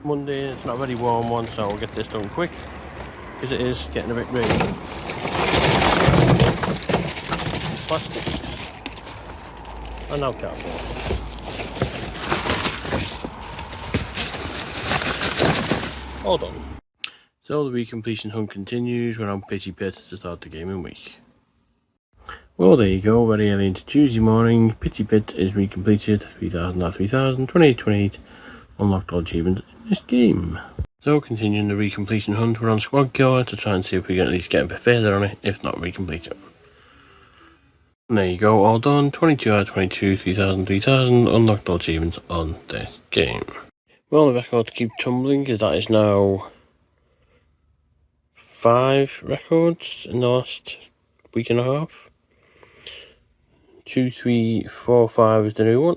Monday. It's not a very warm one, so I'll get this done quick because it is getting a bit rainy. Plastics and now cardboard. All done. So the recompletion hunt continues. We're on Pitchy Pit to start the gaming week. Well, there you go, very early into Tuesday morning. Pitchy Pit is recompleted, 3000 out of 3000, 2828, unlocked all achievements in this game. So, continuing the recompletion hunt, we're on Squad Core to try and see if we can at least get a bit further on it, if not recomplete it. And there you go, all done, 22 out of 22, 3000, 3000, unlocked all achievements on this game. Well, the records keep tumbling, as that is now 5 records in the last week and a half. 2, 3, 4, 5 is the new one.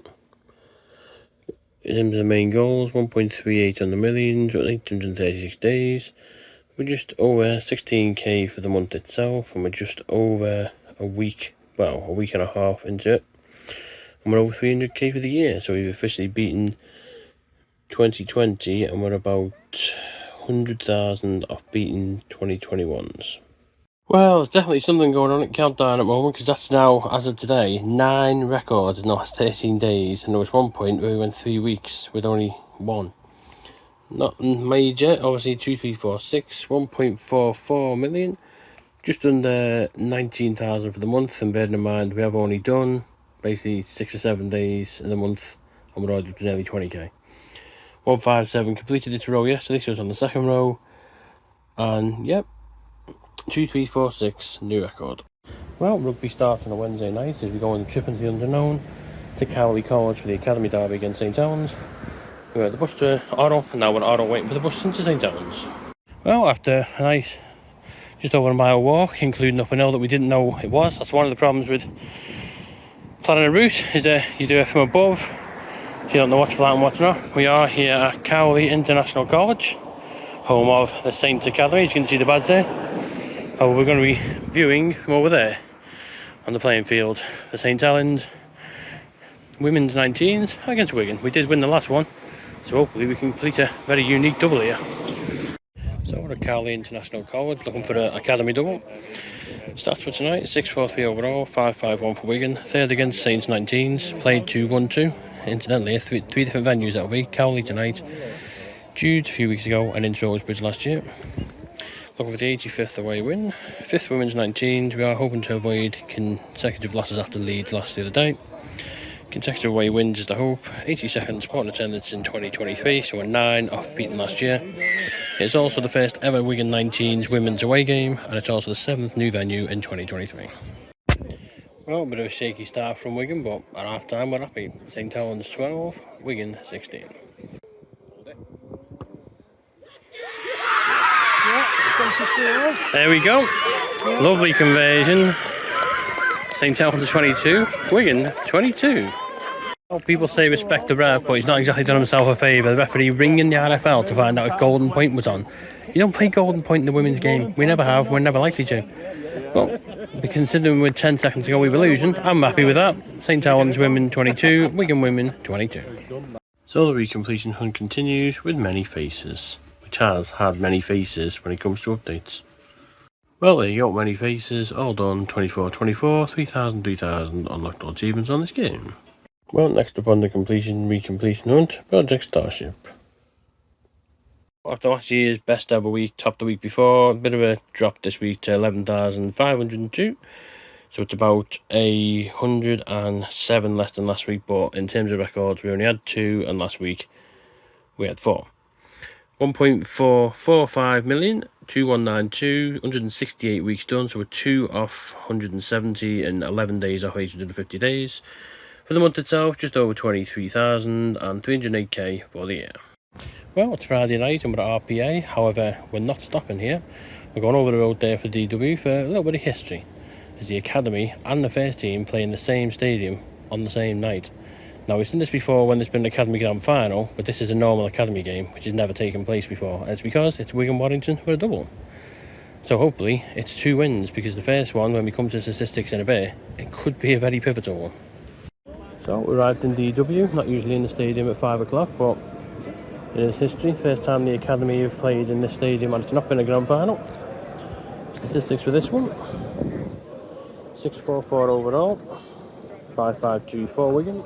In terms of the main goals, 1.38 on the millions, 836 days. We're just over 16k for the month itself, and we're just over a week and a half into it. And we're over 300k for the year, so we've officially beaten 2020, and we're about 100,000 off beating 2021's. Well, there's definitely something going on at Countdown at the moment, because that's now, as of today, 9 records in the last 13 days, and there was one point where we went 3 weeks with only 1. Nothing major, obviously 2, 3, 4, 6, 1.44 million, just under 19,000 for the month, and bearing in mind we have only done basically 6 or 7 days in the month, and we're already up to nearly 20k. 157 completed its row yesterday, so it's on the second row, and yep. 2, 3, 4, 6, new record. Well, rugby starts on a Wednesday night as we go on the trip into the unknown to Cowley College for the Academy derby against St Helens. We had the bus to Otto, and now we're at Otto waiting for the bus into St Helens. Well, after a nice, just over a mile walk, including up a hill that we didn't know it was. That's one of the problems with planning a route, is that you do it from above, so you don't know what's flat and what's not. We are here at Cowley International College, home of the Saints Academy. As you can see the badge there. Oh, we're going to be viewing from over there on the playing field for St Helens women's 19s against Wigan. We did win the last one, so hopefully we can complete a very unique double here. So we're at Cowley International College looking for an academy double. Stats for tonight: 6-4-3 overall, 5-5-1 for Wigan. Third against Saints 19s, played 2-1-2. Incidentally, three different venues that'll be. Cowley tonight, Jude a few weeks ago, and into Rosebery last year. Looking for the 85th away win. 5th women's 19s. We are hoping to avoid consecutive losses after Leeds lost the other day. Consecutive away wins is the hope. 82nd supporting attendance in 2023, so we're 9 off beaten last year. It's also the first ever Wigan 19s women's away game, and it's also the 7th new venue in 2023. Well, a bit of a shaky start from Wigan, but at half time we're happy. St Helens 12, Wigan 16. There we go. Lovely conversion. St Helens 22, Wigan 22. Well, people say respect the ref, but he's not exactly done himself a favour. The referee ringing the RFL to find out if Golden Point was on. You don't play Golden Point in the women's game. We never have. We're never likely to. Well, considering with 10 seconds to go we were losing, I'm happy with that. St Helens women 22, Wigan women 22. So the recompletion hunt continues with many faces, which has had many faces when it comes to updates. Well, there you go, many faces, all done, 24-24, 3000, 3000, unlocked all achievements on this game. Well, next up on the recompletion hunt, Project Starship. After last year's best ever week, topped the week before, a bit of a drop this week to 11,502. So it's about 107 less than last week, but in terms of records, we only had 2, and last week we had 4. 1.445 million, 2192, 168 weeks done, so we're 2 off 170 and 11 days off 850 days. For the month itself, just over 23,000 and 308k for the year. Well, it's Friday night and we're at RPA, however, we're not stopping here. We're going over the road there for DW for a little bit of history, as the Academy and the first team play in the same stadium on the same night. Now, we've seen this before when there's been an Academy Grand Final, but this is a normal Academy game, which has never taken place before, and it's because it's Wigan Warrington for a double. So hopefully, it's 2 wins, because the first one, when we come to statistics in a bit, it could be a very pivotal one. So, we arrived in DW, not usually in the stadium at 5 o'clock, but It is history. First time the academy have played in this stadium and it's not been a grand final. Statistics for this one: 6-4-4 overall, 5-5-2 for Wigan.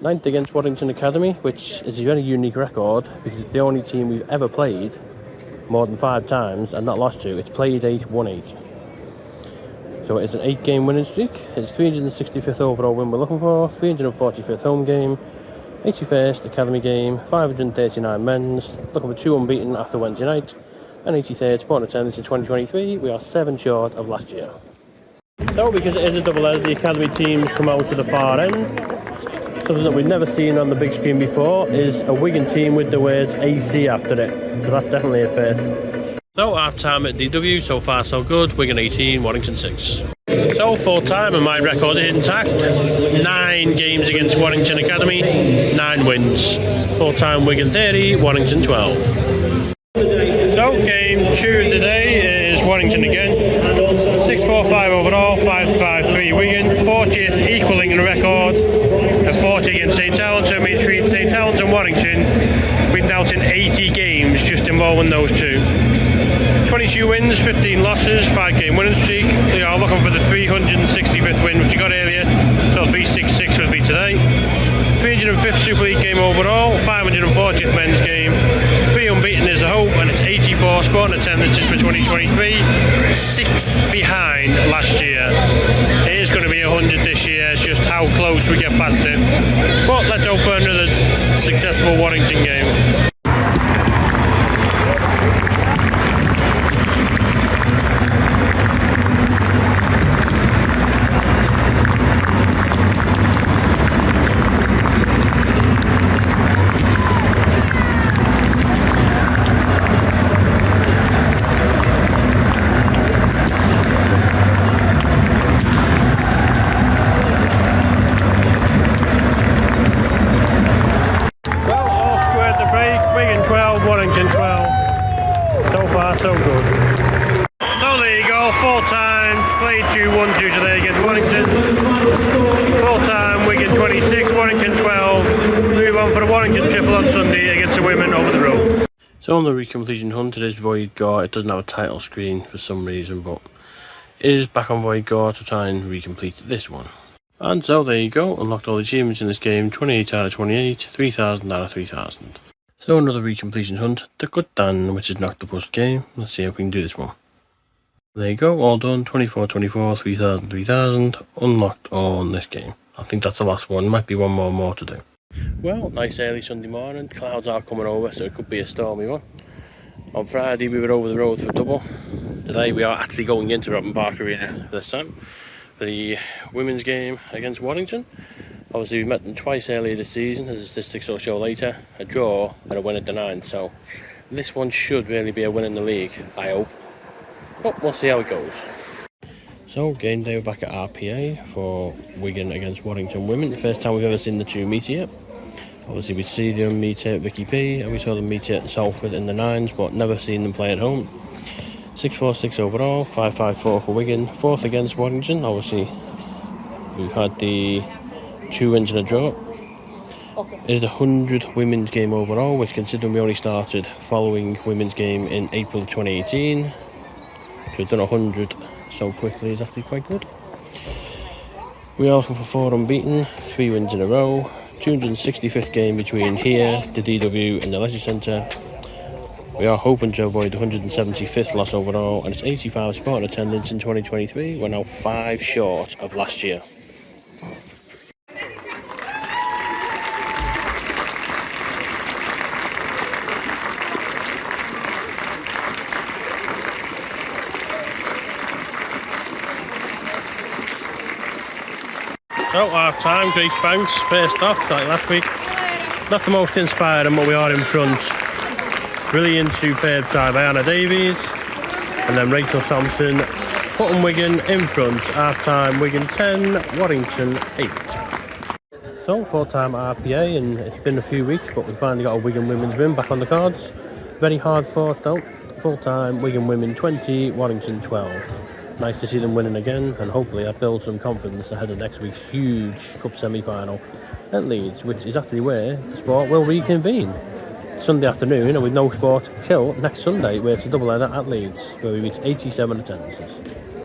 9th against Warrington Academy, which is a very unique record because it's the only team we've ever played more than 5 times and not lost to. It's played 8, won 8. So it's an 8-game winning streak. It's 365th overall win we're looking for, 345th home game, 81st academy game, 539 men's, looking for 2 unbeaten after Wednesday night, and 83rd sport attendance in 2023. We are 7 short of last year. So because it is a double header, the academy teams come out to the far end. Something that we've never seen on the big screen before is a Wigan team with the words AC after it. So that's definitely a first. So half time at DW, so far so good. Wigan 18, Warrington 6. So full time and my record is intact. 9 games against Warrington Academy, 9 wins. Full time Wigan 30, Warrington 12. So game 2 of the day is Warrington again. 6-4-5 overall, 5-5-3 Wigan, 40th equalling the record of 40 against St Helens. So between St Helens and Warrington, we've now seen 80 games just involving those two. 22 wins, 15 losses, 5-game winning streak. They are looking for the 365th win, which we got earlier, so 366 would be today. 305th Super League game overall, 540th men's game, 3 unbeaten is the hope, and it's 84 sporting attendances for 2023, 6 behind last year. It is going to be 100 this year, it's just how close we get past it. But let's hope for another successful Warrington game. Warrington 12. So far so good. So there you go, 4 times, played 2-1-2 today against Warrington. 4 time, Wigan 26, Warrington 12. Move on for the Warrington triple on Sunday against the women over the road. So on the recompletion hunt, it is Void Gore. It doesn't have a title screen for some reason, but it is back on Void Gore to try and recomplete this one. And so there you go, unlocked all the achievements in this game, 28 out of 28, 3,000 out of 3,000. So another recompletion hunt, Takotan, which is an octopus game. Let's see if we can do this one. There you go, all done, 24-24, 3,000, 3,000, unlocked all in this game. I think that's the last one, might be one more to do. Well, nice early Sunday morning, clouds are coming over, so it could be a stormy one. On Friday we were over the road for double. Today we are actually going into Robin Park Arena this time for the women's game against Warrington. Obviously we met them twice earlier this season, as the statistics will show later. A draw and a win at the 9, so this one should really be a win in the league, I hope. But we'll see how it goes. So game day, we're back at RPA for Wigan against Warrington women. The first time we've ever seen the two meet here. Obviously we see them meet here at Vicky P, and we saw them meet here at Salford in the 9s, but never seen them play at home. 6-4-6 overall, 5-5-4 for Wigan, 4th against Warrington. Obviously we've had the 2 wins and a draw. It is a 100 women's game overall, which considering we only started following women's game in April 2018, so we've done 100 so quickly is actually quite good. We are looking for 4 unbeaten, 3 wins in a row, 265th game between here, the DW and the Leisure Centre. We are hoping to avoid the 175th loss overall, and it's 85 sport attendance in 2023. We're now 5 short of last year. So half time, Grace Banks first off, like last week. Not the most inspiring, but we are in front. Brilliant, superb try by Anna Davies. And then Rachel Thompson putting Wigan in front. Half time, Wigan 10, Warrington 8. So full time RPA, and it's been a few weeks, but we finally got a Wigan women's win back on the cards. Very hard fought though. Full time, Wigan women 20, Warrington 12. Nice to see them winning again, and hopefully that builds some confidence ahead of next week's huge cup semi-final at Leeds, which is actually where the sport will reconvene. Sunday afternoon, and with no sport till next Sunday, where it's a double header at Leeds, where we reach 87 attendances.